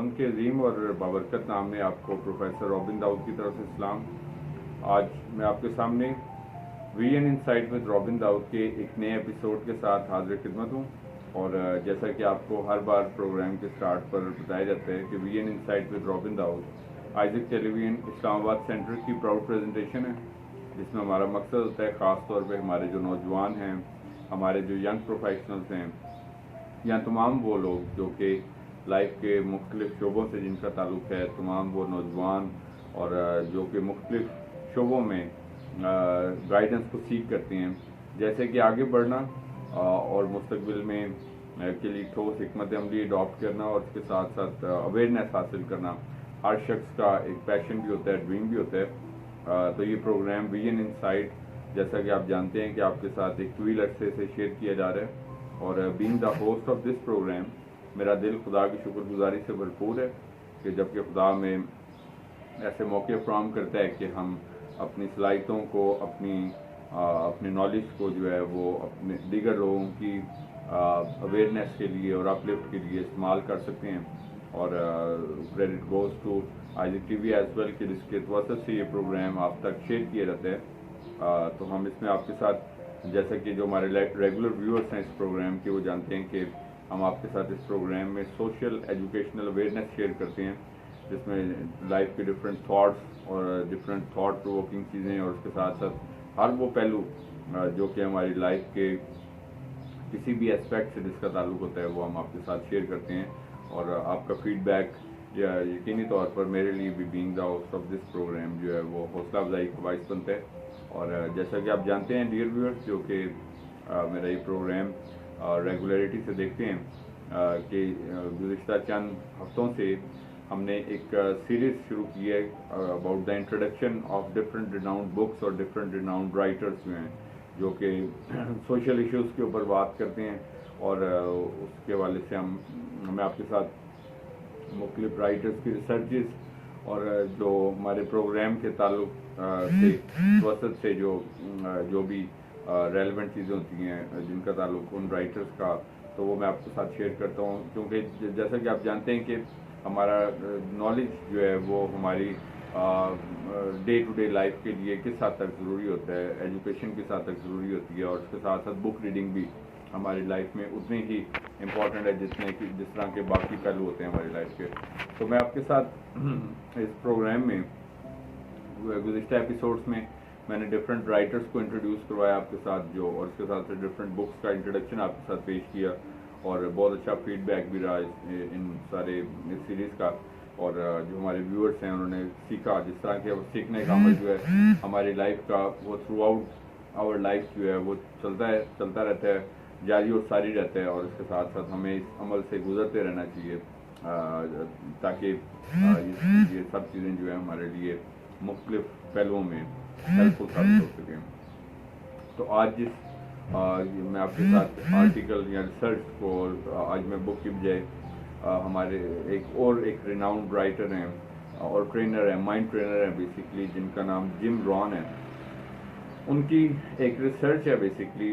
खुदावंद के अजीम और बाबरकत नाम में आपको प्रोफेसर रॉबिन दाऊद की तरफ से सलाम। आज मैं आपके सामने VN insight with Robin Dawood के एक नए एपिसोड के साथ हाजिर खिदमत हूँ। और जैसा कि आपको हर बार प्रोग्राम के स्टार्ट पर बताया जाता है कि VN insight with Robin Dawood Isaac television Islamabad center की प्राउड प्रेजेंटेशन है, जिसमें हमारा मकसद होता है ख़ास तौर पे हमारे जो नौजवान हैं, हमारे जो यंग प्रोफेशनल्स हैं, या तमाम वो लोग जो कि लाइफ के मुख्तलिफ शोबों से जिनका ताल्लुक़ है, तमाम वो नौजवान और जो कि मुख्तलिफ शोबों में गाइडेंस को सीख करते हैं, जैसे कि आगे बढ़ना और मुस्तकबिल में के लिए ठोस हिकमत अमली अडॉप्ट करना और उसके साथ साथ अवेयरनेस हासिल करना हर शख्स का एक पैशन भी होता है, ड्रीम भी होता है। तो ये प्रोग्राम वीएन इनसाइट, जैसा कि आप जानते हैं कि आपके साथ एक तवील अरसे से शेयर किया जा रहा है, और being the host of this program मेरा दिल खुदा की शुक्रगुजारी से भरपूर है कि जबकि खुदा में ऐसे मौके फ्राहम करता है कि हम अपनी सलाहियतों को, अपनी नॉलेज को जो है वो अपने दीगर लोगों की अवेयरनेस के लिए और अपलिफ्ट के लिए इस्तेमाल कर सकते हैं। और credit goes to Isaac TV as well कि जिसके वसत से ये प्रोग्राम आप तक शेयर किया जाता है। तो हम इसमें आपके साथ, जैसा कि जो हमारे रेगुलर व्यूअर्स हैं इस प्रोग्राम के, वो जानते हैं कि हम आपके साथ इस प्रोग्राम में सोशल एजुकेशनल अवेयरनेस शेयर करते हैं, जिसमें लाइफ के डिफरेंट थॉट्स और डिफरेंट थॉट प्रोवोकिंग चीज़ें, और उसके साथ साथ हर वो पहलू जो कि हमारी लाइफ के किसी भी एस्पेक्ट से जिसका ताल्लुक होता है वो हम आपके साथ शेयर करते हैं। और आपका फीडबैक या यकीनी तौर पर मेरे लिए भी being the host of this program जो है वो हौसला अफजाई का बाइस बनता है। और जैसा कि आप जानते हैं डियर व्यूअर्स, जो कि मेरा ये प्रोग्राम रेगुलरिटी से देखते हैं कि गुज़िश्ता चंद हफ्तों से हमने एक सीरीज़ शुरू की है about the introduction of different renowned books और डिफरेंट रिनाउंड राइटर्स जो हैं, जो कि सोशल इश्यूज़ के ऊपर बात करते हैं। और उसके हवाले से मैं आपके साथ मुख्तलिफ राइटर्स की रिसर्चेस और जो हमारे प्रोग्राम के ताल्लुक से वसत से जो भी रेलेवेंट चीज़ें होती हैं जिनका ताल्लुक उन राइटर्स का, तो वो मैं आपके साथ शेयर करता हूँ। क्योंकि जैसा कि आप जानते हैं कि हमारा नॉलेज जो है वो हमारी डे टू डे लाइफ के लिए किस हद तक ज़रूरी होता है, एजुकेशन किस हद तक ज़रूरी होती है, और उसके साथ साथ बुक रीडिंग भी हमारी लाइफ में उतनी ही इम्पॉर्टेंट है जिस तरह के बाकी पहलू होते हैं हमारी लाइफ के। तो मैं आपके साथ इस प्रोग्राम में गुज़िश्ता एपिसोड्स में मैंने डिफरेंट राइटर्स को इंट्रोड्यूस करवाया आपके साथ, जो और उसके साथ डिफरेंट बुक्स का इंट्रोडक्शन आपके साथ पेश किया, और बहुत अच्छा फीडबैक भी रहा इन सारे इस सीरीज़ का। और जो हमारे व्यूअर्स हैं उन्होंने सीखा, जिस तरह के सीखने का अमल जो है हमारी लाइफ का वो थ्रू आउट आवर लाइफ जो है वो चलता रहता है, जारी और सारी रहता है। और इसके साथ साथ हमें इस अमल से गुजरते रहना चाहिए ताकि ये सब चीज़ें जो है हमारे लिए मुख्तलिफ पहलुओं में हेल्पफुल साबित हो सकें। तो आज मैं आपके साथ आर्टिकल या रिसर्च को, आज मैं बुक की बजाय हमारे एक रिनाउंड राइटर हैं और ट्रेनर हैं, माइंड ट्रेनर हैं बेसिकली, जिनका नाम जिम रॉन है। उनकी एक रिसर्च है basically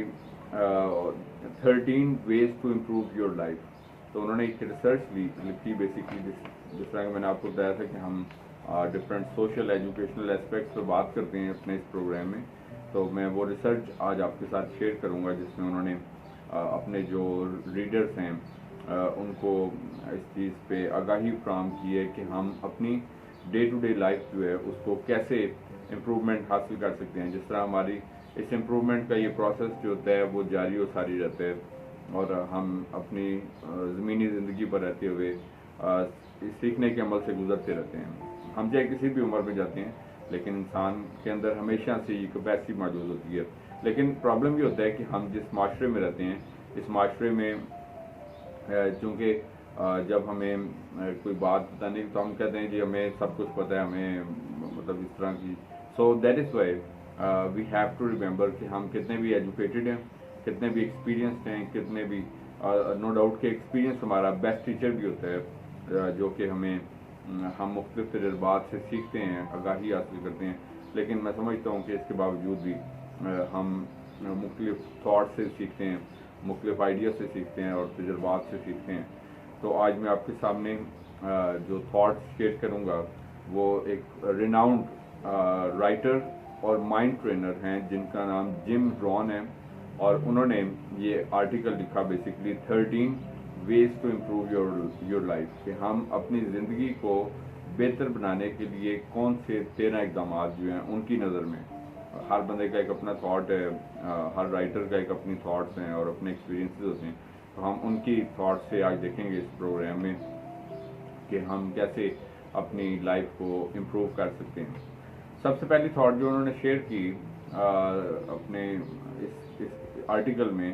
13 ways to improve your life. तो उन्होंने एक रिसर्च लिखी बेसिकली, जिस तरह मैंने आपको बताया था कि हम डिफरेंट सोशल एजुकेशनल एस्पेक्ट्स पर बात करते हैं अपने इस प्रोग्राम में। तो मैं वो रिसर्च आज आपके साथ शेयर करूंगा, जिसमें उन्होंने अपने जो रीडर्स हैं उनको इस चीज़ पे आगाही फ्राहम की है कि हम अपनी डे टू डे लाइफ जो है उसको कैसे इम्प्रूवमेंट हासिल कर सकते हैं। जिस तरह हमारी इस इम्प्रूवमेंट का ये प्रोसेस जो होता है वो जारी और सारी रहता है, और हम अपनी ज़मीनी ज़िंदगी पर रहते हुए सीखने के अमल से गुजरते रहते हैं। हम चाहे किसी भी उम्र में जाते हैं, लेकिन इंसान के अंदर हमेशा से ये कैपेसिटी मौजूद होती है। लेकिन प्रॉब्लम ये होता है कि हम जिस माशरे में रहते हैं, इस माशरे में चूँकि जब हमें कोई बात पता नहीं तो हम कहते हैं जी हमें सब कुछ पता है, हमें मतलब इस तरह की। So that is why we have to remember कि हम कितने भी एजुकेटेड हैं, कितने भी एक्सपीरियंसड हैं, कितने भी नो डाउट कि एक्सपीरियंस हमारा बेस्ट टीचर भी होता है, जो कि हम मुख्तलिफ तजर्बात से सीखते हैं, आगाही हासिल करते हैं। लेकिन मैं समझता हूँ कि इसके बावजूद भी हम मुख्तलिफ थाट से सीखते हैं, मुख्तलिफ आइडिया से सीखते हैं और तजर्बात से सीखते हैं। तो आज मैं आपके सामने जो थॉट्स शेयर करूँगा वो एक रिनाउंड राइटर और माइंड ट्रेनर हैं जिनका नाम जिम रॉन है, और उन्होंने ये आर्टिकल लिखा basically 13 ways to improve your life, कि हम अपनी ज़िंदगी को बेहतर बनाने के लिए कौन से 13 इकदाम जो हैं उनकी नज़र में। हर बंदे का एक अपना थॉट है, हर राइटर का एक अपनी थॉट्स हैं और अपने एक्सपीरियंसेस होते हैं, तो हम उनकी थॉट्स से आज देखेंगे इस प्रोग्राम में कि हम कैसे अपनी लाइफ को इम्प्रूव कर सकते हैं। सबसे पहली थॉट जो उन्होंने शेयर की अपने इस आर्टिकल में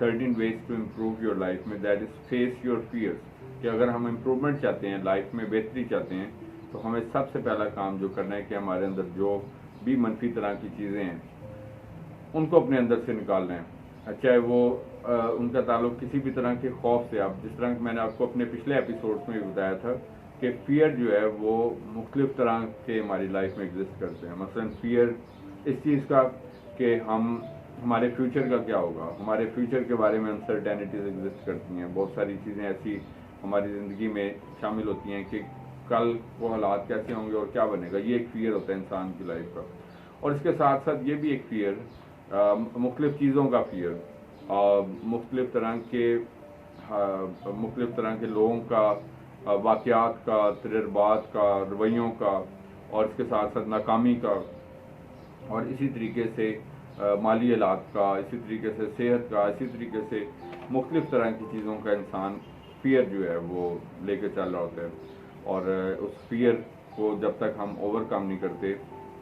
13 ways to improve your life में, that is face your fears, कि अगर हम इम्प्रूवमेंट चाहते हैं, लाइफ में बेहतरी चाहते हैं, तो हमें सबसे पहला काम जो करना है कि हमारे अंदर जो भी मनफी तरह की चीज़ें हैं उनको अपने अंदर से निकालना है, चाहे वो उनका ताल्लुक किसी भी तरह के खौफ से। आप जिस तरह मैंने आपको अपने पिछले एपिसोड्स में भी बताया था कि फियर जो है वो मुख्तलिफ तरह के हमारी लाइफ में एग्जिस्ट करते हैं। मसलन फियर इस चीज़ का कि हमारे फ्यूचर का क्या होगा, हमारे फ्यूचर के बारे में अनसर्टेनिटीज एग्जिस्ट करती हैं। बहुत सारी चीज़ें ऐसी हमारी ज़िंदगी में शामिल होती हैं कि कल वो हालात कैसे होंगे और क्या बनेगा, ये एक फियर होता है इंसान की लाइफ का। और इसके साथ साथ ये भी एक फियर, मुख्तलिफ चीज़ों का फियर, मुख्तलिफ तरह के लोगों का, वाक़यात का, तजर्बात का, रवैयों का, और इसके साथ साथ नाकामी का, और इसी तरीके से माली हालात का, इसी तरीके से सेहत का, इसी तरीके से मुख्तलिफ तरह की चीज़ों का इंसान फियर जो है वो लेके चल रहा होता है। और उस फियर को जब तक हम ओवरकम नहीं करते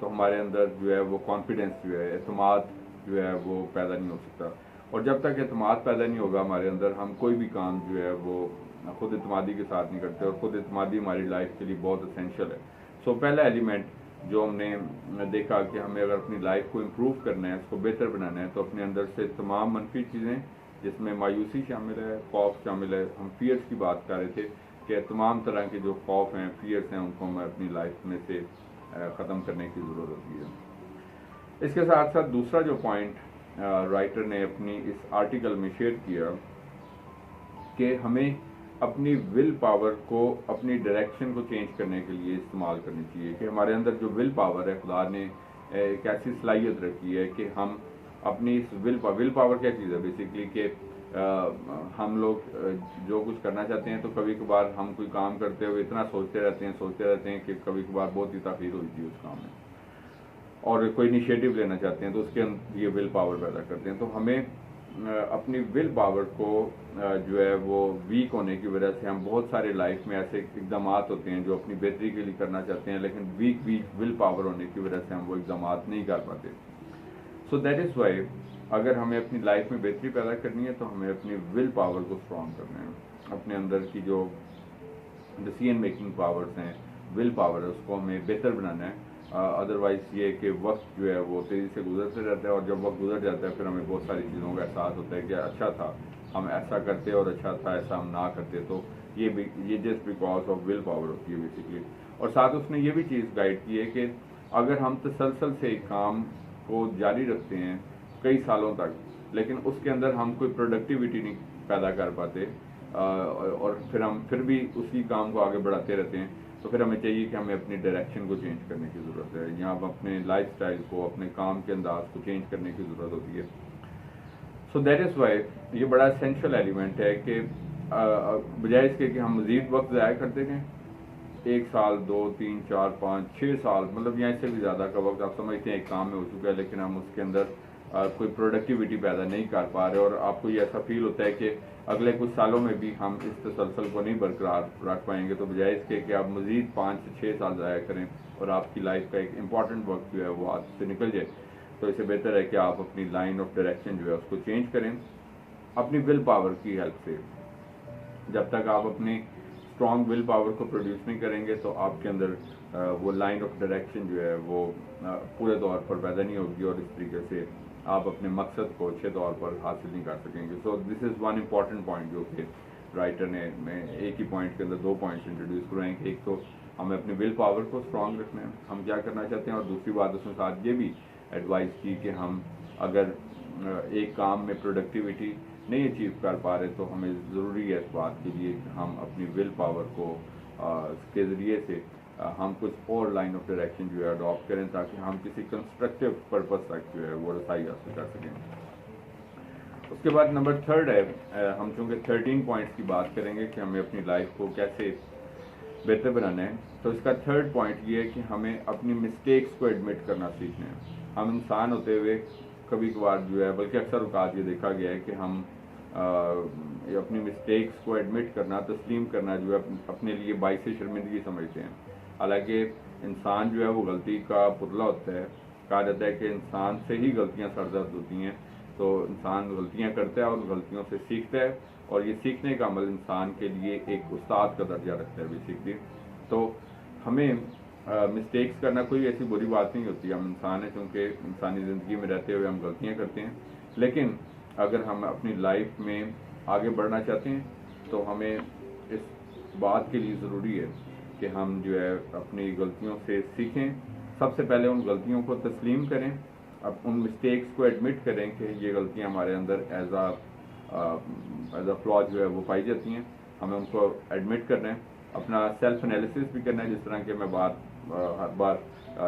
तो हमारे अंदर जो है वो कॉन्फिडेंस जो है, एतमाद जो है वो पैदा नहीं हो सकता। और जब तक एतमाद पैदा नहीं होगा हमारे अंदर, हम कोई भी काम जो है वो खुद एतमादी के साथ नहीं करते, और खुद एतमादी हमारी लाइफ के लिए बहुत असेंशियल है। सो पहला एलिमेंट जो हमने देखा कि हमें अगर अपनी लाइफ को इम्प्रूव करना है, उसको बेहतर बनाना है, तो अपने अंदर से तमाम मनफी चीज़ें, जिसमें मायूसी शामिल है, खौफ शामिल है, हम फियर्स की बात कर रहे थे कि तमाम तरह के जो खौफ हैं, फियर्स हैं, उनको हमें अपनी लाइफ में से ख़त्म करने की ज़रूरत होती है। इसके साथ साथ दूसरा जो पॉइंट राइटर ने अपनी इस आर्टिकल में शेयर किया कि हमें अपनी विल पावर को अपनी डायरेक्शन को चेंज करने के लिए इस्तेमाल करनी चाहिए। कि हमारे अंदर जो विल पावर है, खुदा ने एक ऐसी सलाहियत रखी है कि हम अपनी इस विल पावर क्या चीज़ है बेसिकली, कि हम लोग जो कुछ करना चाहते हैं तो कभी कभार हम कोई काम करते हुए इतना सोचते रहते हैं कि कभी कभार बहुत ही ताख़ीर हुई थी उस काम में, और कोई इनिशिएटिव लेना चाहते हैं तो उसके अंदर ये विल पावर पैदा करते हैं। तो हमें अपनी विल पावर को जो है वो वीक होने की वजह से हम बहुत सारे लाइफ में ऐसे इकदाम होते हैं जो अपनी बेहतरी के लिए करना चाहते हैं, लेकिन वीक विल पावर होने की वजह से हम वो इकदाम नहीं कर पाते। सो दैट इज़ वाई अगर हमें अपनी लाइफ में बेहतरी पैदा करनी है तो हमें अपनी विल पावर को स्ट्रॉन्ग करना है। अपने अंदर की जो डिसीजन मेकिंग पावर्स हैं, विल पावर है, उसको हमें बेहतर बनाना है। अदरवाइज़ ये कि वक्त जो है वो तेज़ी से गुजरते रहता है, और जब वक्त गुजर जाता है फिर हमें बहुत सारी चीज़ों का एहसास होता है कि अच्छा था हम ऐसा करते और अच्छा था ऐसा हम ना करते। तो ये just because of will power होती है बेसिकली। और साथ उसने ये भी चीज़ गाइड की है कि अगर हम तसलसल से एक काम को जारी रखते हैं कई सालों तक, लेकिन उसके अंदर हम कोई प्रोडक्टिविटी नहीं पैदा कर पाते, और फिर भी उसी काम को आगे बढ़ाते रहते हैं, तो फिर हमें चाहिए कि हमें अपनी डायरेक्शन को चेंज करने की ज़रूरत है। यहाँ अपने लाइफ स्टाइल को, अपने काम के अंदाज को चेंज करने की ज़रूरत होती है। सो दैट इज़ वाई ये बड़ा एसेंशियल एलिमेंट है कि बजाय इसके कि हम मज़ीद वक्त ज़ाया करते रहें, 1 साल 2 3 4 5 6 साल, मतलब यहाँ से भी ज़्यादा का वक्त आप समझते हैं एक काम में हो चुका है, लेकिन हम उसके अंदर कोई प्रोडक्टिविटी पैदा नहीं कर पा रहे, और आपको ये ऐसा फील होता है कि अगले कुछ सालों में भी हम इस तसलसल को नहीं बरकरार रख पाएंगे, तो बजाय इसके कि आप मज़ीद 5 से 6 साल ज़ाया करें और आपकी लाइफ का एक इम्पॉर्टेंट वक्त जो है वो हाथ से निकल जाए, तो इससे बेहतर है कि आप अपनी लाइन ऑफ डायरेक्शन जो है उसको चेंज करें अपनी विल पावर की हेल्प से। जब तक आप अपनी स्ट्रॉन्ग विल पावर को प्रोड्यूस नहीं करेंगे तो आपके अंदर वो लाइन ऑफ डायरेक्शन जो है वो पूरे तौर पर पैदा नहीं होगी, और इस तरीके से आप अपने मकसद को अच्छे तौर पर हासिल नहीं कर सकेंगे। So this is one important point जो कि राइटर ने एक ही पॉइंट के अंदर 2 पॉइंट्स इंट्रोड्यूस करवाए हैं। एक तो हमें अपनी विल पावर को स्ट्रॉन्ग रखना है, हम क्या करना चाहते हैं, और दूसरी बात उसमें साथ ये भी एडवाइस की कि हम अगर एक काम में प्रोडक्टिविटी नहीं अचीव कर पा रहे तो हमें ज़रूरी है इस बात के लिए कि हम अपनी विल पावर को کے ذریعے سے ہم کچھ اور لائن آف ڈائریکشن جو ہے اڈاپٹ کریں تاکہ ہم کسی کنسٹرکٹیو پرپز تک جو ہے وہ رسائی حاصل کر سکیں. اس کے بعد نمبر 3 ہے، ہم چونکہ 13 پوائنٹس کی بات کریں گے کہ ہمیں اپنی لائف کو کیسے بہتر بنانا ہے. تو اس کا 3rd پوائنٹ یہ ہے کہ ہمیں اپنی مسٹیکس کو ایڈمٹ کرنا سیکھنا ہے. ہم انسان ہوتے ہوئے کبھی کبھار جو ہے، بلکہ اکثر اوقات یہ دیکھا گیا ہے کہ ہم اپنی مسٹیکس کو ایڈمٹ کرنا، تسلیم کرنا جو ہے اپنے لیے باعث شرمندگی سمجھتے ہیں. حالانکہ انسان جو ہے وہ غلطی کا پتلا ہوتا ہے. کہا جاتا ہے کہ انسان سے ہی غلطیاں سرزد ہوتی ہیں. تو انسان غلطیاں کرتا ہے اور غلطیوں سے سیکھتا ہے، اور یہ سیکھنے کا عمل انسان کے لیے ایک استاد کا درجہ رکھتا ہے بیسکلی. تو ہمیں مسٹیکس کرنا کوئی ایسی بری بات نہیں ہوتی. ہم انسان ہیں، کیونکہ انسانی زندگی میں رہتے ہوئے ہم غلطیاں کرتے ہیں. لیکن اگر ہم اپنی لائف میں آگے بڑھنا چاہتے ہیں تو ہمیں اس بات کے لیے ضروری ہے کہ ہم جو ہے اپنی غلطیوں سے سیکھیں. سب سے پہلے ان غلطیوں کو تسلیم کریں، اب ان مسٹیکس کو ایڈمٹ کریں کہ یہ غلطیاں ہمارے اندر ایز اے فلا جو ہے وہ پائی جاتی ہیں. ہمیں ان کو ایڈمٹ کرنا ہے، اپنا سیلف انالیسس بھی کرنا ہے. جس طرح کہ میں ہر بار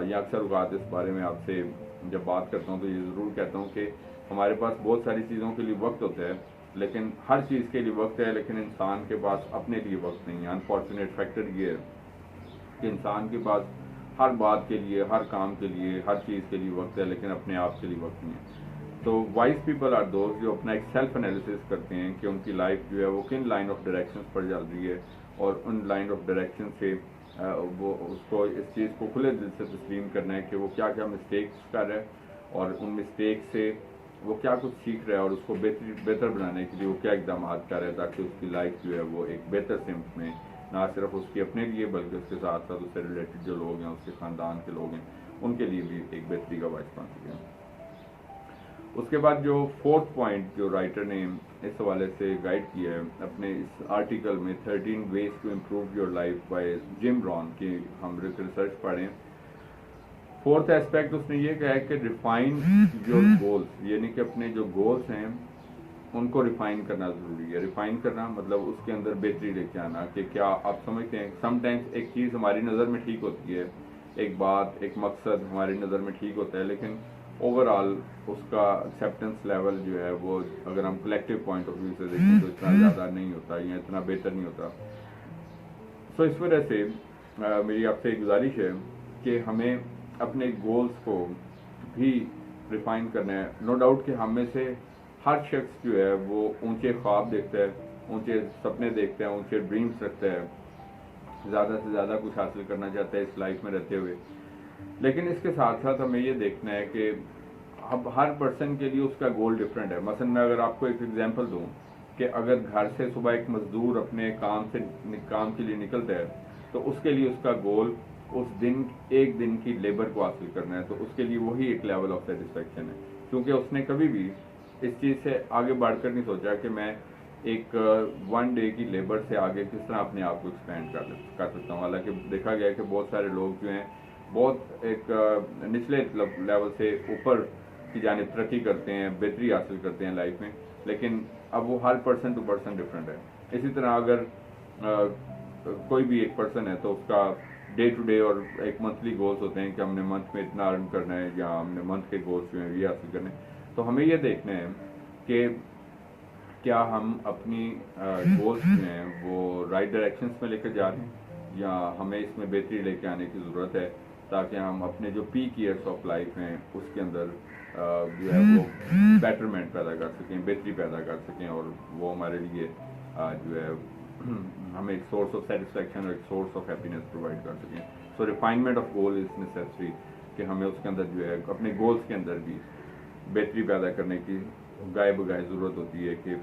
یا اکثر اوقات اس بارے میں آپ سے جب بات کرتا ہوں تو یہ ضرور کہتا ہوں کہ ہمارے پاس بہت ساری چیزوں کے لیے وقت ہوتا ہے، لیکن ہر چیز کے لیے وقت ہے لیکن انسان کے پاس اپنے لیے وقت نہیں ہے. انفارچونیٹ فیکٹر یہ ہے کہ انسان کے پاس ہر بات کے لیے، ہر کام کے لیے، ہر چیز کے لیے وقت ہے لیکن اپنے آپ کے لیے وقت نہیں ہے. تو وائز پیپل آر دوز جو اپنا ایک سیلف انالیسس کرتے ہیں کہ ان کی لائف جو ہے وہ کن لائن آف ڈائریکشنز پر چل رہی ہے، اور ان لائن آف ڈائریکشن سے وہ اس کو اس چیز کو کھلے دل سے تسلیم کرنا ہے کہ وہ کیا کیا مسٹیکس کر رہا ہے، اور ان مسٹیک سے وہ کیا کچھ سیکھ رہا ہے، اور اس کو بہتر بنانے کے لیے وہ کیا اقدامات کر رہا ہے تاکہ اس کی لائف جو ہے وہ ایک بہتر سمت میں، نہ صرف اس کی اپنے لیے بلکہ اس کے ساتھ ساتھ اس سے ریلیٹڈ جو لوگ ہیں، اس کے خاندان کے لوگ ہیں، ان کے لیے بھی ایک بہتری کا باعث بن سکیں. اس کے بعد جو 4th پوائنٹ جو رائٹر نے اس حوالے سے گائیڈ کیا ہے اپنے اس آرٹیکل میں 13 ways to improve your life by Jim Rohn کی ہم ریسرچ پڑھیں. 4th ایسپیکٹ اس نے یہ کہا ہے کہ ریفائن یور گولس، یعنی کہ اپنے جو گولس ہیں ان کو ریفائن کرنا ضروری ہے. ریفائن کرنا مطلب اس کے اندر بہتری لے کے آنا کہ کیا آپ سمجھتے ہیں سم ٹائمز ایک چیز ہماری نظر میں ٹھیک ہوتی ہے، ایک بات، ایک مقصد ہماری نظر میں ٹھیک ہوتا ہے، لیکن اوور آل اس کا ایکسیپٹنس لیول جو ہے وہ اگر ہم کلیکٹیو پوائنٹ آف ویو سے دیکھیں تو اتنا زیادہ نہیں ہوتا یا اتنا بہتر نہیں ہوتا. سو اس وجہ سے میری آپ سے ایک گزارش ہے کہ ہمیں اپنے گولز کو بھی ریفائن کرنا ہے. نو ڈاؤٹ کہ ہم میں سے ہر شخص جو ہے وہ اونچے خواب دیکھتا ہے، اونچے سپنے دیکھتا ہے، اونچے ڈریمز رکھتا ہے، زیادہ سے زیادہ کچھ حاصل کرنا چاہتا ہے اس لائف میں رہتے ہوئے. لیکن اس کے ساتھ ساتھ ہمیں یہ دیکھنا ہے کہ اب ہر پرسن کے لیے اس کا گول ڈفرینٹ ہے. مثلا میں اگر آپ کو ایک ایگزامپل دوں کہ اگر گھر سے صبح ایک مزدور اپنے کام کے لیے نکلتا ہے تو اس کے لیے اس کا گول اس دن ایک دن کی لیبر کو حاصل کرنا ہے، تو اس کے لیے وہی ایک لیول آف سیٹسفیکشن ہے، کیونکہ اس نے کبھی بھی اس چیز سے آگے بڑھ کر نہیں سوچا کہ میں ایک 1 ڈے کی لیبر سے آگے کس طرح اپنے آپ کو ایکسپینڈ کر سکتا ہوں. حالانکہ دیکھا گیا کہ بہت سارے لوگ جو ہیں بہت ایک نچلے لیول سے اوپر کی جانب ترقی کرتے ہیں، بہتری حاصل کرتے ہیں لائف میں، لیکن اب وہ ہر پرسن ٹو پرسن ڈفرینٹ ہے. اسی طرح اگر کوئی بھی ایک پرسن ہے تو اس کا ڈے ٹو ڈے اور ایک منتھلی گولز ہوتے ہیں کہ ہم نے منتھ میں اتنا ارن کرنا ہے یا ہم نے منتھ کے گولز جو ہیں یہ حاصل کرنے ہیں. تو ہمیں یہ دیکھنا ہے کہ کیا ہم اپنی گولز جو ہیں وہ رائٹ ڈائریکشنس میں لے کر جا رہے ہیں یا ہمیں اس میں بہتری لے کے آنے کی ضرورت ہے تاکہ ہم اپنے جو پیک ایئرس آف لائف ہیں اس کے اندر جو ہے وہ بیٹرمنٹ پیدا کر سکیں، بہتری پیدا کر سکیں، اور وہ ہمارے لیے جو ہے ہمیں ایک سورس آف سیٹسفیکشن اور ایک سورس آف ہیپینس پرووائڈ کر سکیں. So refinement of goal is necessary کہ ہمیں اس کے اندر جو ہے اپنے گولز کے اندر بھی بہتری پیدا کرنے کی گائے بگائے ضرورت ہوتی ہے کہ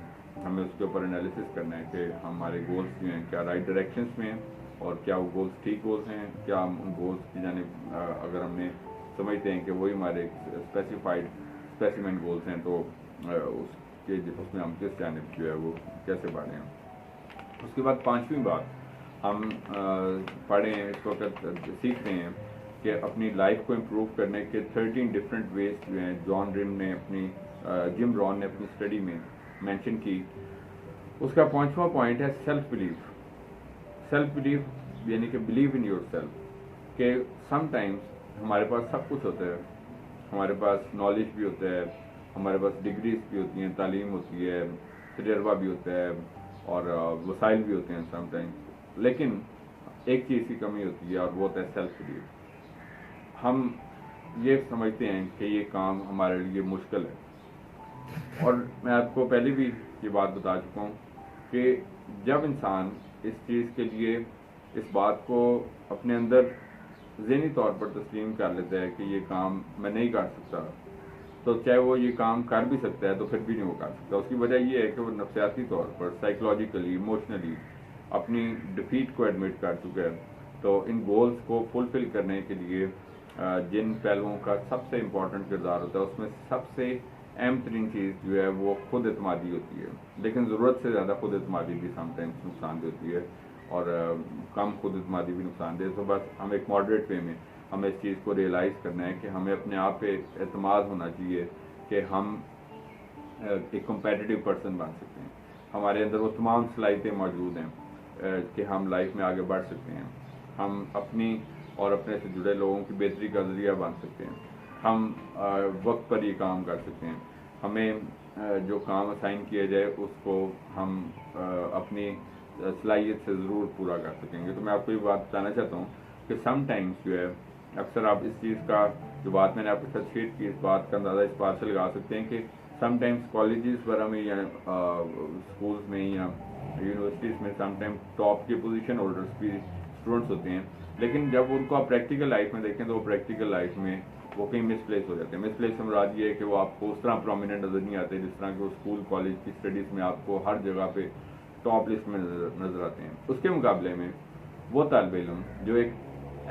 ہمیں اس کے اوپر انالیسس کرنا ہے کہ ہمارے گولز جو ہیں کیا رائٹ ڈائریکشنس میں ہیں اور کیا وہ گولز ٹھیک گولز ہیں، کیا ہم ان گولز کی جانب اگر ہم نے سمجھتے ہیں کہ وہی ہمارے اسپیسیفائڈ اسپیسیمن گولز ہیں تو اس میں ہم کس جانب جو ہے وہ کیسے بڑھیں. اس کے بعد 5ویں بات ہم پڑھیں اس وقت سیکھتے ہیں کہ اپنی لائف کو امپروو کرنے کے 13 ڈفرینٹ ویز جو ہیں جم رون نے اپنی اسٹڈی میں مینشن کی. اس کا 5واں پوائنٹ ہے سیلف بلیف. سیلف بلیف यानी कि बिलीव इन योर सेल्फ, कि समटाइम्स हमारे पास सब कुछ होता है, हमारे पास नॉलेज भी होता है, हमारे पास डिग्रीज भी होती हैं, तालीम होती है, तजर्बा भी होता है और वसाइल भी होते हैं समटाइम्स, लेकिन एक चीज़ की कमी होती है और वो होता है सेल्फ बिलीव। हम ये समझते हैं कि ये काम हमारे लिए मुश्किल है, और मैं आपको पहले भी ये बात बता चुका हूँ कि जब इंसान इस चीज़ के लिए इस बात को अपने अंदर ज़हनी तौर पर तस्लीम कर लेता है कि ये काम मैं नहीं कर सकता, तो चाहे वो ये काम कर भी सकता है तो फिर भी नहीं वो कर सकता। उसकी वजह ये है कि वो नफ्सियाती तौर पर, साइकोलॉजिकली, इमोशनली अपनी डिफीट को एडमिट कर चुका है। तो इन गोल्स को फुलफिल करने के लिए जिन पहलुओं का सबसे इम्पोर्टेंट किरदार होता है, उसमें सबसे अहम तरीन चीज़ जो है वो खुद एतमादी होती है। लेकिन ज़रूरत से ज़्यादा खुद एतमादी भी समटाइम्स नुकसानदेह होती है, और कम खुद एतमादी भी नुकसानदेह। तो बस हम एक मॉडरेट वे में हमें इस चीज़ को रियलाइज़ करना है कि हमें अपने आप पे एतमाद होना चाहिए कि हम एक कम्पेटिटिव पर्सन बन सकते हैं। हमारे अंदर वो तमाम सलाहियतें मौजूद हैं कि हम लाइफ में आगे बढ़ सकते हैं, हम अपनी और अपने से जुड़े लोगों की बेहतरी का ज़रिया बन सकते हैं, हम वक्त पर ये काम कर सकते हैं, हमें जो काम असाइन किया जाए उसको हम अपनी सलाहियत से ज़रूर पूरा कर सकेंगे। तो मैं आपको ये बात बताना चाहता हूँ कि समटाइम्स जो है अक्सर आप इस चीज़ का, जो बात मैंने आपके साथ शेयर की, इस बात का अंदाज़ा इस बात से लगा सकते हैं कि समटाइम्स कॉलेजेस वगैरह में या स्कूल्स में या यूनिवर्सिटीज़ में समटाइम्स टॉप के पोजीशन होल्डर्स भी स्टूडेंट्स होते हैं, लेकिन जब उनको आप प्रैक्टिकल लाइफ में देखें तो वो प्रैक्टिकल लाइफ में वो कहीं मिसप्लेस हो जाते हैं। मिसप्लेस से मुराद ये है कि वो आपको उस तरह प्रोमिनेंट नज़र नहीं आते जिस तरह के वो स्कूल कॉलेज की स्टडीज़ में आपको हर जगह पे टॉप लिस्ट में नज़र आते हैं। उसके मुकाबले में वो तालिब इल्म जो एक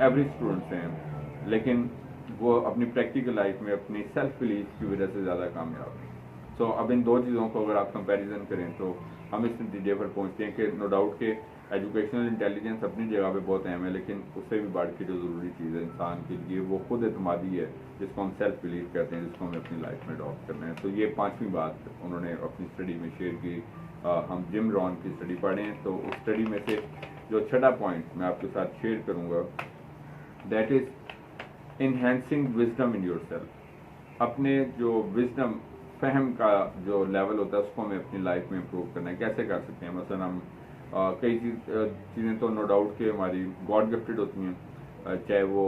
एवरेज स्टूडेंट्स हैं, लेकिन वो अपनी प्रैक्टिकल लाइफ में अपनी सेल्फ बिलीफ की वजह से ज़्यादा कामयाब हैं। सो अब इन दो चीज़ों को अगर आप कंपैरिजन करें तो हम इस नतीजे पर पहुँचते हैं कि नो डाउट के एजुकेशनल इंटेलिजेंस अपनी जगह पे बहुत अहम है, लेकिन उससे भी बढ़ के जो ज़रूरी चीज़ है इंसान के लिए वो खुद एतमादी है, जिसको हम सेल्फ बिलीव कहते हैं, जिसको हमें अपनी लाइफ में अडॉप्ट करना है। तो ये पांचवी बात उन्होंने अपनी स्टडी में शेयर की। हम जिम रॉन की स्टडी पढ़ें तो उस स्टडी में से जो छठा पॉइंट मैं आपके साथ शेयर करूँगा, that is enhancing wisdom in your self. अपने जो विजडम, फहम का जो लेवल होता है उसको हमें अपनी लाइफ में इम्प्रूव करना है। कैसे कर सकते हैं? मसलन हम कई चीज़ें तो नो डाउट के हमारी गॉड गिफ्टेड होती हैं, चाहे वो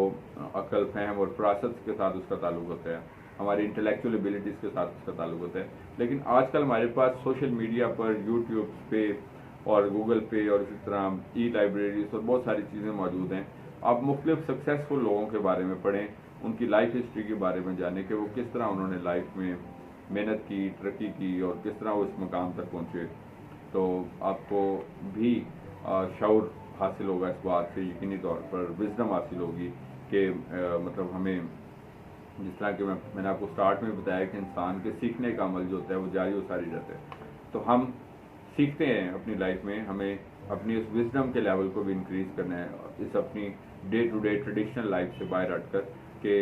अकल, फहम और फरासत के साथ उसका ताल्लुक होता है, हमारी इंटेलेक्चुअल एबिलिटीज़ के साथ उसका ताल्लुक होता है। लेकिन आजकल हमारे पास सोशल मीडिया पर, यूट्यूब पे और गूगल पे और इसी तरह ई लाइब्रेरीज और बहुत सारी चीज़ें मौजूद हैं। आप मुख्तलिफ सक्सेसफुल लोगों के बारे में पढ़ें, उनकी लाइफ हिस्ट्री के बारे में जानें कि वो किस तरह उन्होंने लाइफ में मेहनत की, तरक्की की और किस तरह वो इस मकाम तक पहुँचे। तो आपको भी शऊर हासिल होगा इस बात से, यकीनी तौर पर विजडम हासिल होगी कि मतलब हमें, जिस तरह कि मैंने आपको स्टार्ट में बताया कि इंसान के सीखने का अमल जो होता है वो जारी और सारी रहता है। तो हम सीखते हैं अपनी लाइफ में, हमें अपनी उस विजडम के लेवल को भी इंक्रीज करना है, इस अपनी day to day traditional life से बाहर हटकर कि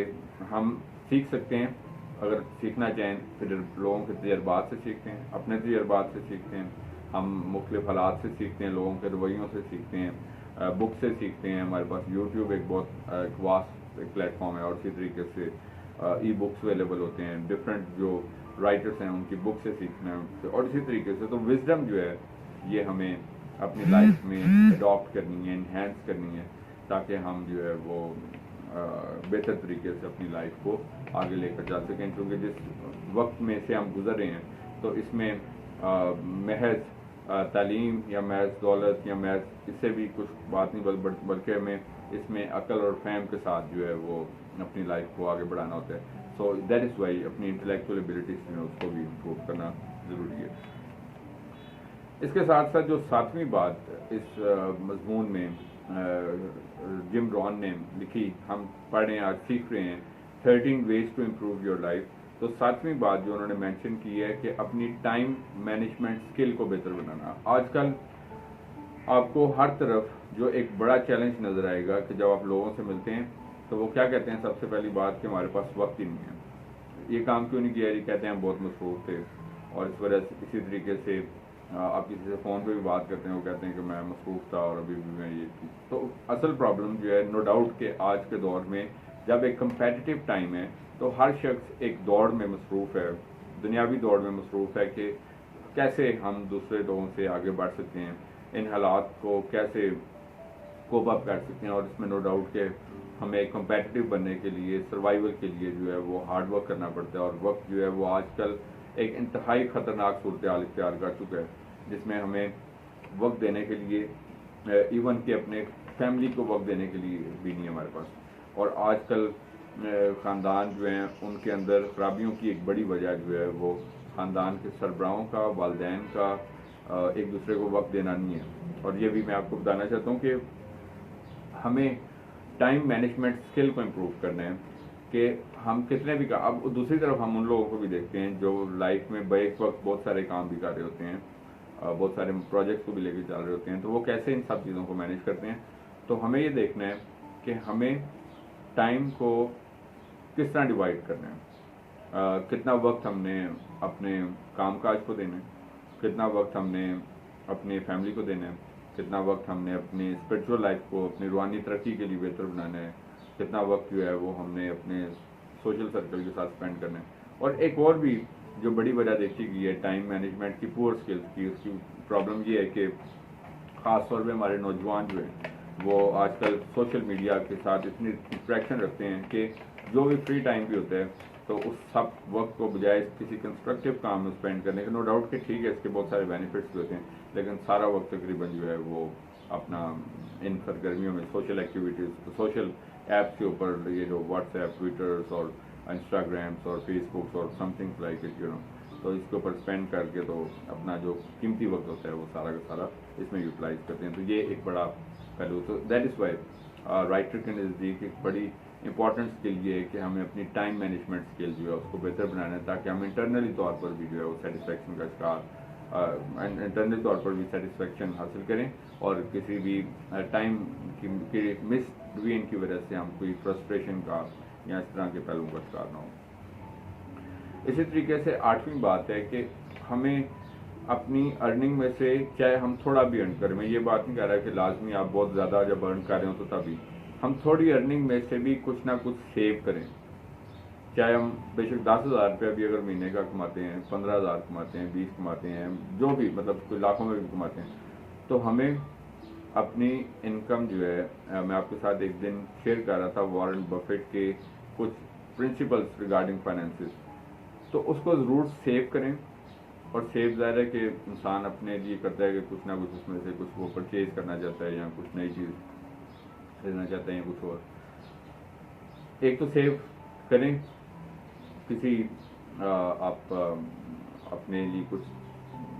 हम सीख सकते हैं। अगर सीखना चाहें फिर लोगों के तजर्बात से सीखते हैं, अपने तजर्बात से सीखते हैं, हम मुख्तलिफ हालात से सीखते हैं, लोगों के रवैयों से सीखते हैं, बुक से सीखते हैं। हमारे पास यूट्यूब एक बहुत वास्ट एक प्लेटफॉर्म है, और इसी तरीके से ई बुक्स अवेलेबल होते हैं, डिफरेंट जो राइटर्स हैं उनकी बुक से सीखना है, और इसी तरीके से। तो विजडम जो है ये हमें अपनी लाइफ में अडॉप्ट करनी है, इन्हेंस करनी है, ताकि हम जो है वो बेहतर तरीके से अपनी लाइफ को आगे लेकर चल सकें। क्योंकि जिस वक्त में से हम गुजर रहे हैं तो इसमें महज तालीम या महज दौलत या महज इससे भी कुछ बात नहीं, बल्कि हमें इसमें अकल और फहम के साथ जो है वो अपनी लाइफ को आगे बढ़ाना होता है। सो दैट इज़ वाई अपनी इंटेलेक्चुअल एबिलिटीज में उसको भी इम्प्रूव करना ज़रूरी है। इसके साथ साथ जो सातवीं बात इस मजमून में जिम रॉन ने लिखी, हम पढ़ रहे हैं, आज सीख रहे हैं 13 ways to improve your life. तो सातवीं बात जो उन्होंने मेंशन की है कि अपनी टाइम मैनेजमेंट स्किल को बेहतर बनाना। आजकल आपको हर तरफ जो एक बड़ा चैलेंज नज़र आएगा कि जब आप लोगों से मिलते हैं तो वो क्या कहते हैं, सबसे पहली बात कि हमारे पास वक्त ही नहीं है, ये काम क्यों नहीं किया, ये कहते हैं हम बहुत मसरूफ थे, और इस वजह से इसी तरीके से آپ کسی سے فون پہ بھی بات کرتے ہیں وہ کہتے ہیں کہ میں مصروف تھا اور ابھی بھی میں یہ تھی. تو اصل پرابلم جو ہے نو ڈاؤٹ کہ آج کے دور میں جب ایک کمپیٹیٹو ٹائم ہے تو ہر شخص ایک دوڑ میں مصروف ہے, دنیاوی دوڑ میں مصروف ہے کہ کیسے ہم دوسرے لوگوں سے آگے بڑھ سکتے ہیں, ان حالات کو کیسے کوپ اپ کر سکتے ہیں. اور اس میں نو ڈاؤٹ کہ ہمیں کمپیٹیٹو بننے کے لیے, سروائیول کے لیے جو ہے وہ ہارڈ ورک کرنا پڑتا ہے, اور وقت جو ہے وہ آج کل ایک انتہائی خطرناک صورتحال اختیار کر چکا ہے جس میں ہمیں وقت دینے کے لیے ایون کہ اپنے فیملی کو وقت دینے کے لیے بھی نہیں ہمارے پاس. اور آج کل خاندان جو ہیں ان کے اندر خرابیوں کی ایک بڑی وجہ جو ہے وہ خاندان کے سربراہوں کا, والدین کا ایک دوسرے کو وقت دینا نہیں ہے. اور یہ بھی میں آپ کو بتانا چاہتا ہوں کہ ہمیں ٹائم مینجمنٹ اسکل کو امپروو کرنا ہے کہ ہم کتنے بھی اب دوسری طرف ہم ان لوگوں کو بھی دیکھتے ہیں جو لائف میں بیک وقت بہت سارے کام بھی کر رہے ہوتے ہیں, بہت سارے پروجیکٹس کو بھی لے کے چل رہے ہوتے ہیں, تو وہ کیسے ان سب چیزوں کو مینیج کرتے ہیں. تو ہمیں یہ دیکھنا ہے کہ ہمیں ٹائم کو کس طرح ڈیوائڈ کرنا ہے, کتنا وقت ہم نے اپنے کام کاج کو دینا ہے, کتنا وقت ہم نے اپنے فیملی کو دینا ہے, کتنا وقت ہم نے اپنی اسپرچول لائف کو, اپنی روحانی ترقی کے لیے بہتر بنانا ہے, کتنا وقت جو ہے وہ ہم نے اپنے سوشل سرکل کے ساتھ اسپینڈ کرنا ہے. اور ایک اور بھی جو بڑی وجہ دیکھی گئی ہے ٹائم مینجمنٹ کی پور اسکلس کی, اس کی پرابلم یہ ہے کہ خاص طور پہ ہمارے نوجوان جو ہیں وہ آج کل سوشل میڈیا کے ساتھ اتنی انٹریکشن رکھتے ہیں کہ جو بھی فری ٹائم بھی ہوتا ہے تو اس سب وقت کو بجائے کسی کنسٹرکٹیو کام میں اسپینڈ کرنے کے, نو ڈاؤٹ کہ ٹھیک ہے اس کے بہت سارے بینیفٹس بھی ہوتے ہیں, لیکن سارا وقت تقریباً جو ہے وہ اپنا ان سرگرمیوں میں سوشل ایکٹیویٹیز, سوشل ایپس کے اوپر, یہ جو واٹس ایپ, ٹویٹرس اور انسٹاگرامس اور فیس بکس اور سم تھنگس لائک اٹ تو اس کے اوپر اسپینڈ کر کے تو اپنا جو قیمتی وقت ہوتا ہے وہ سارا کا سارا اس میں یوٹیلائز کرتے ہیں. تو یہ ایک بڑا پہلو, تو دیٹ از وائی رائٹر کے نزدیک ایک بڑی امپورٹنٹ اسکل یہ ہے کہ ہمیں اپنی ٹائم مینجمنٹ اسکل جو ہے اس کو بہتر بنانا ہے تاکہ ہم انٹرنلی طور پر بھی جو ہے وہ سیٹسفیکشن کا شکار, انٹرنل طور پر بھی سیٹسفیکشن حاصل کریں, اور کسی بھی ٹائم کی مس ڈوین کی وجہ سے ہم کوئی فرسٹریشن کا یا اس طرح کے پہلوؤں کا شکار نہ ہو. اسی طریقے سے 8ویں بات ہے کہ ہمیں اپنی ارننگ میں سے چاہے ہم تھوڑا بھی ارن کریں, میں یہ بات نہیں کہہ رہا کہ لازمی آپ بہت زیادہ جب ارن کر رہے ہوں تو تبھی, ہم تھوڑی ارننگ میں سے بھی کچھ نہ کچھ سیو کریں. چاہے ہم بے شک 10,000 روپیہ بھی اگر مہینے کا کماتے ہیں, 15,000 کماتے ہیں, 20 کماتے ہیں, جو بھی مطلب کوئی لاکھوں میں بھی کماتے ہیں, تو ہمیں اپنی انکم جو ہے, میں آپ کے ساتھ ایک دن شیئر کر رہا تھا وارن بفیٹ کے کچھ پرنسپلس ریگارڈنگ فائنینسز, تو اس کو ضرور سیو کریں. اور سیو ظاہر ہے کہ انسان اپنے لیے کرتا ہے کہ کچھ نہ کچھ اس میں سے کچھ وہ پرچیز کرنا چاہتا ہے یا کچھ نئی چیز خریدنا چاہتے ہیں یا کچھ اور. ایک تو سیو کریں کسی آپ اپنے لیے کچھ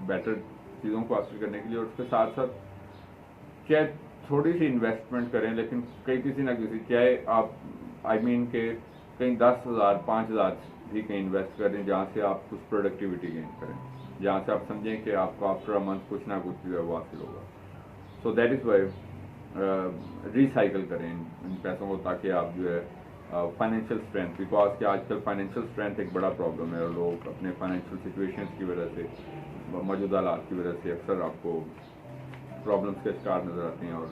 بیٹر چیزوں کو حاصل کرنے کے لیے, اور اس کے ساتھ ساتھ چاہے تھوڑی سی انویسٹمنٹ کریں لیکن کسی نہ کسی, چاہے آپ کہ کہیں 10,000 5,000 بھی کہیں انویسٹ کریں جہاں سے آپ کچھ پروڈکٹیوٹی گین کریں, جہاں سے آپ سمجھیں کہ آپ کو آفٹر اے منتھ کچھ نہ کچھ جو ہے وہ حاصل ہوگا. So that is why recycle کریں ان پیسوں کو تاکہ آپ جو ہے فائنینشیل اسٹرینتھ, بیکاز کہ آج کل فائنینشیل اسٹرینتھ ایک بڑا پرابلم ہے, اور لوگ اپنے فائنینشیل سچویشنس کی وجہ سے, موجودہ حالات کی وجہ سے اکثر آپ کو پرابلمس کے شکار نظر آتے ہیں. اور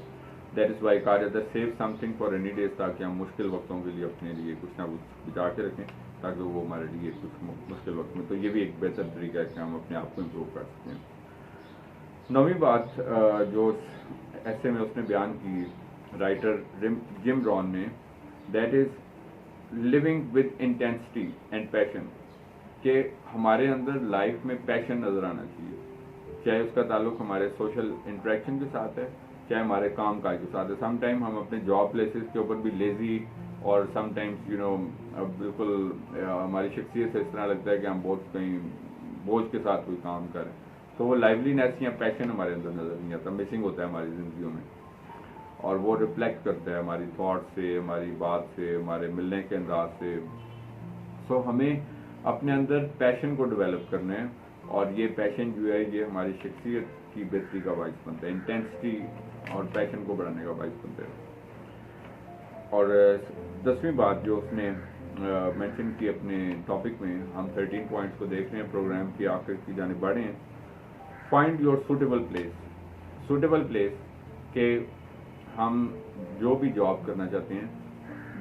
دیٹ از وائی کہا جاتا ہے save something for any days, تاکہ ہم مشکل وقتوں کے لیے اپنے لیے کچھ نہ کچھ بچا کے رکھیں تاکہ وہ ہمارے لیے کچھ مشکل وقت میں, تو یہ بھی ایک بہتر طریقہ ہے کہ ہم اپنے آپ کو امپروو کر سکتے ہیں. 9ویں بات جو ایسے میں اس نے بیان کی رائٹر جم رون نے, that is living with intensity and passion, کہ ہمارے اندر لائف میں پیشن نظر آنا چاہیے, چاہے اس کا تعلق ہمارے سوشل انٹریکشن کے ساتھ ہے, چاہے ہمارے کام کاج کے ساتھ ہے. سم ٹائم ہم اپنے جاب پلیسز کے اوپر بھی لیزی, اور سم ٹائمس بالکل ہماری شخصیت سے اس طرح لگتا ہے کہ ہم بہت کہیں بوجھ کے ساتھ کوئی کام کریں, تو وہ لائیولینیس یا پیشن ہمارے اندر نظر نہیں آتا, مسنگ ہوتا ہے ہماری زندگیوں میں, اور وہ ریفلیکٹ کرتا ہے ہماری تھاٹ سے, ہماری بات سے, ہمارے ملنے کے انداز سے. سو ہمیں اپنے اندر پیشن کو ڈیولپ کرنا ہے, اور یہ پیشن جو ہے یہ ہماری شخصیت کی بہتری کا باعث بنتا ہے, انٹینسٹی اور پیشن کو بڑھانے کا باعث بنتا ہے. اور 10ویں بات جو اس نے مینشن کی اپنے ٹاپک میں, ہم 13 پوائنٹس کو دیکھ رہے ہیں, پروگرام کی آخر کی جانب بڑھے ہیں. फाइंड योर सूटेबल प्लेस कि हम जो भी जॉब करना चाहते हैं,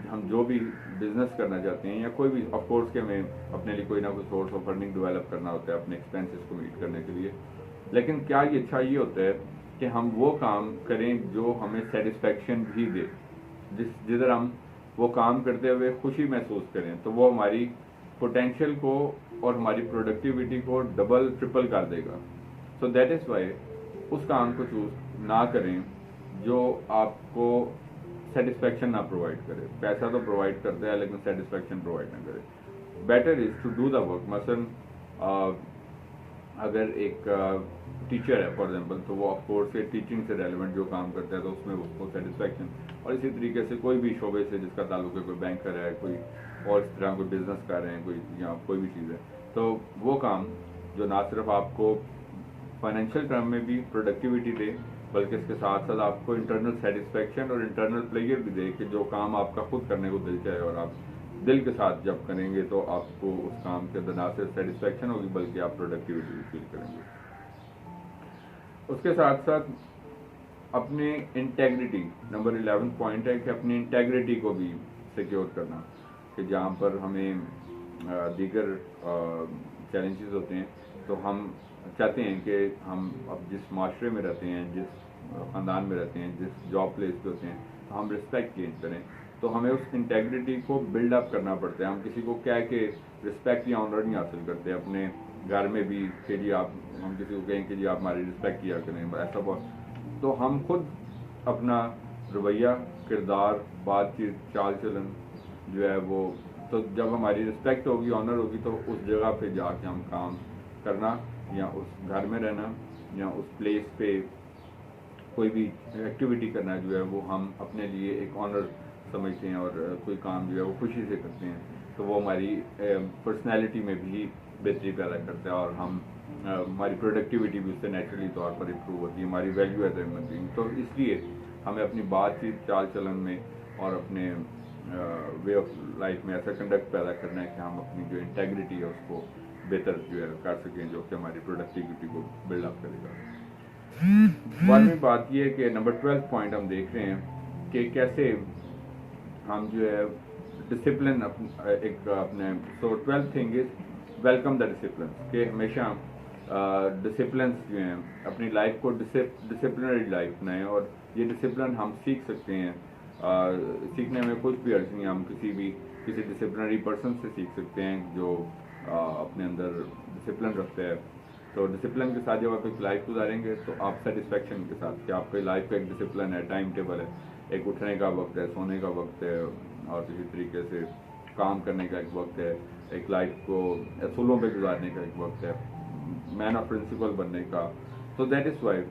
हम जो भी बिजनेस करना चाहते हैं, या कोई भी, ऑफ कोर्स कि हमें अपने लिए कोई ना कोई सोर्स ऑफ अर्निंग डेवलप करना होता है अपने एक्सपेंसेस को मीट करने के लिए, लेकिन क्या ये अच्छा ये होता है कि हम वो काम करें जो हमें सेटिस्फैक्शन भी दे, जिधर हम वो काम करते हुए खुशी महसूस करें, तो वो हमारी पोटेंशियल को और हमारी प्रोडक्टिविटी को डबल ट्रिपल कर देगा। सो दैट इज़ वाई उस काम को चूज ना करें जो आपको सेटिस्फैक्शन ना प्रोवाइड करे। पैसा तो प्रोवाइड करते हैं लेकिन सेटिस्फैक्शन प्रोवाइड ना करे। Better is to do the work. मसलन अगर एक टीचर है फॉर एग्जांपल, तो वो ऑफ कोर्स टीचिंग से रेलेवेंट जो काम करता है तो उसमें उसको सेटिस्फैक्शन, और इसी तरीके से कोई भी शोबे से जिसका ताल्लुक है, कोई बैंकर है, कोई और इस तरह कोई बिजनेस कर रहे हैं, कोई या कोई भी चीज़ है, तो वो काम जो ना सिर्फ आपको फाइनेंशियल टर्म में भी प्रोडक्टिविटी दे, बल्कि इसके साथ साथ आपको इंटरनल सेटिस्फैक्शन और इंटरनल प्लेजर भी दे कि जो काम आपका खुद करने को दिल चाहे, और आप दिल के साथ जब करेंगे तो आपको उस काम के अंदर ना सिर्फ सेटिस्फैक्शन होगी बल्कि आप प्रोडक्टिविटी भी फील करेंगे। उसके साथ साथ अपने इंटेग्रिटी, नंबर 11 पॉइंट है कि अपनी इंटेग्रिटी को भी सिक्योर करना, कि जहाँ पर हमें दीगर चैलेंजेस होते हैं, तो हम चाहते हैं कि हम अब जिस माशरे में रहते हैं, जिस ख़ानदान में रहते हैं, जिस जॉब प्लेस पे होते हैं, तो हम रिस्पेक्ट गेन करें, तो हमें उस इंटेग्रिटी को बिल्ड अप करना पड़ता है। हम किसी को क्या के रिस्पेक्ट या ऑनर नहीं हासिल करते अपने घर में भी कि जी आप, हम किसी को कहें कि जी आप हमारी रिस्पेक्ट किया करें, ऐसा बहुत, तो हम खुद अपना रवैया, किरदार, बातचीत, चाल चलन जो है वो, तो जब हमारी रिस्पेक्ट होगी, ऑनर होगी, तो उस जगह पे जाके हम काम करना या उस घर में रहना या उस प्लेस पे कोई भी एक्टिविटी करना जो है वो हम अपने लिए एक ऑनर समझते हैं, और कोई काम जो है वो खुशी से करते हैं, तो वो हमारी पर्सनैलिटी में भी बेहतरी पैदा करता है, और हम हमारी प्रोडक्टिविटी भी उससे नेचुरली तौर पर इम्प्रूव होती है, हमारी value as a human being. तो इसलिए हमें अपनी बातचीत, चाल चलन में और अपने वे ऑफ लाइफ में ऐसा कंडक्ट पैदा करना है कि हम अपनी जो इंटेग्रिटी है उसको बेहतर जो है कर सकें, जो कि हमारी प्रोडक्टिविटी को बिल्डअप करेगा। बारहवीं बात ये है कि नंबर 12 पॉइंट हम देख रहे हैं कि कैसे हम जो है डिसिप्लिन एक अपने, सो 12th thing is welcome the discipline, कि हमेशा डिसिप्लिन जो हैं अपनी लाइफ को डिसिप्लिनरी लाइफ बनाएं, और ये डिसिप्लिन हम सीख सकते हैं। सीखने में कुछ भी अर्ज नहीं, हम किसी डिसिप्लिनरी पर्सन से सीख सकते हैं जो अपने अंदर डिसिप्लिन रखते हैं। तो डिसिप्लिन के साथ जब आप एक लाइफ गुजारेंगे तो आप सेटिस्फैक्शन के साथ कि आपके लाइफ का एक डिसिप्लिन है, टाइम टेबल है, एक उठने का वक्त है, सोने का वक्त है, और किसी तरीके से काम करने का एक वक्त है, एक लाइफ को असूलों पे गुजारने का एक वक्त है, मैन ऑफ प्रिंसिपल बनने का। तो दैट इज़ वाई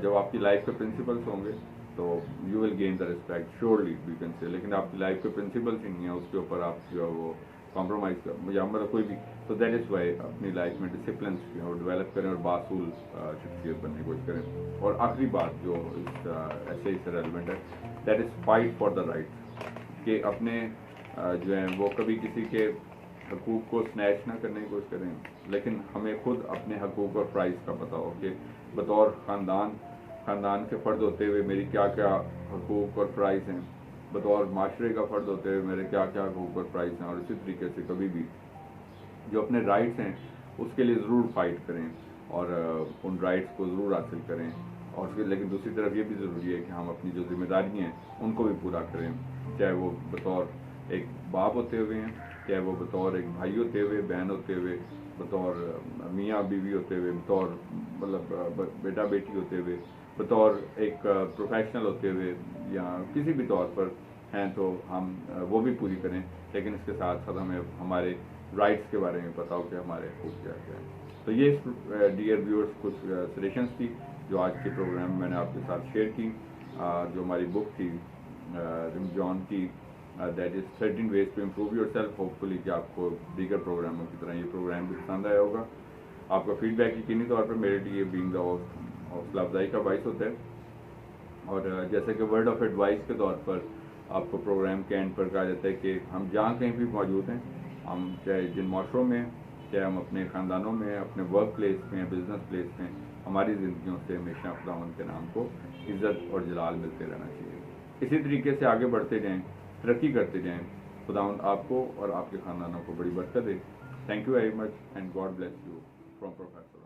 जब आपकी लाइफ के प्रिंसिपल्स होंगे तो you will gain the respect, surely we can say. लेकिन आपकी लाइफ के प्रिंसिपल्स ही नहीं है, उसके ऊपर आप जो है वो कॉम्प्रोमाइज़ कर या मतलब कोई भी, तो दैट इज़ वाई अपनी लाइफ में डिसिप्लिन और डेवलप करें और बासूल शख्सियत बनने की कोशिश करें। और आखिरी बात जो ऐसे इससे रेलिवेंट है, that is fight for the right, कि अपने जो है वो कभी किसी के हकूक़ को स्नैच ना करने की कोशिश करें, लेकिन हमें खुद अपने हकूक़ और प्राइस का पता हो कि बतौर ख़ानदान के फ़र्द होते हुए मेरी क्या क्या हकूक़ और प्राइस हैं, बतौर माशरे का फ़र्द होते हुए मेरे क्या क्या हकूक़ और प्राइस हैं। और इसी तरीके से कभी भी जो अपने राइट्स हैं उसके लिए ज़रूर फाइट करें और उन राइट्स को ज़रूर हासिल करें। और फिर लेकिन दूसरी तरफ ये भी ज़रूरी है कि हम अपनी जो जिम्मेदारियाँ हैं उनको भी पूरा करें, चाहे वो बतौर एक बाप होते हुए हैं, चाहे वो बतौर एक भाई होते हुए, बहन होते हुए, बतौर मियाँ बीवी होते हुए, बतौर मतलब बेटा बेटी होते हुए, बतौर एक प्रोफेशनल होते हुए, या किसी भी तौर पर हैं, तो हम वो भी पूरी करें। लेकिन इसके साथ साथ हमें हमारे राइट्स के बारे में पता हो कि हमारे हकूक़ क्या क्या हैं। तो ये डियर व्यूअर्स कुछ सजेशंस थी जो आज के प्रोग्राम में मैंने आपके साथ शेयर की। जो हमारी बुक थी रिम जॉन की, that is 13 ways to improve yourself। Hopefully कि आपको दीगर प्रोग्रामों की तरह ये प्रोग्राम भी पसंद आया होगा। आपका फीडबैक यकीनी तौर पर मेरे लिए बीइंग द हौसला अफजाई का बाइस होता है। और जैसे कि वर्ड ऑफ एडवाइस के तौर पर आपको प्रोग्राम के एंड पर कहा जाता है कि हम जहाँ कहीं भी मौजूद हैं, हम चाहे जिन माशरों में کہ ہم اپنے خاندانوں میں، اپنے ورک پلیس میں، بزنس پلیس میں ہماری زندگیوں سے ہمیشہ خداوند کے نام کو عزت اور جلال ملتے رہنا چاہیے. اسی طریقے سے آگے بڑھتے جائیں، ترقی کرتے جائیں. خداوند آپ کو اور آپ کے خاندانوں کو بڑی برکت دے. Thank you very much and God bless you from professor.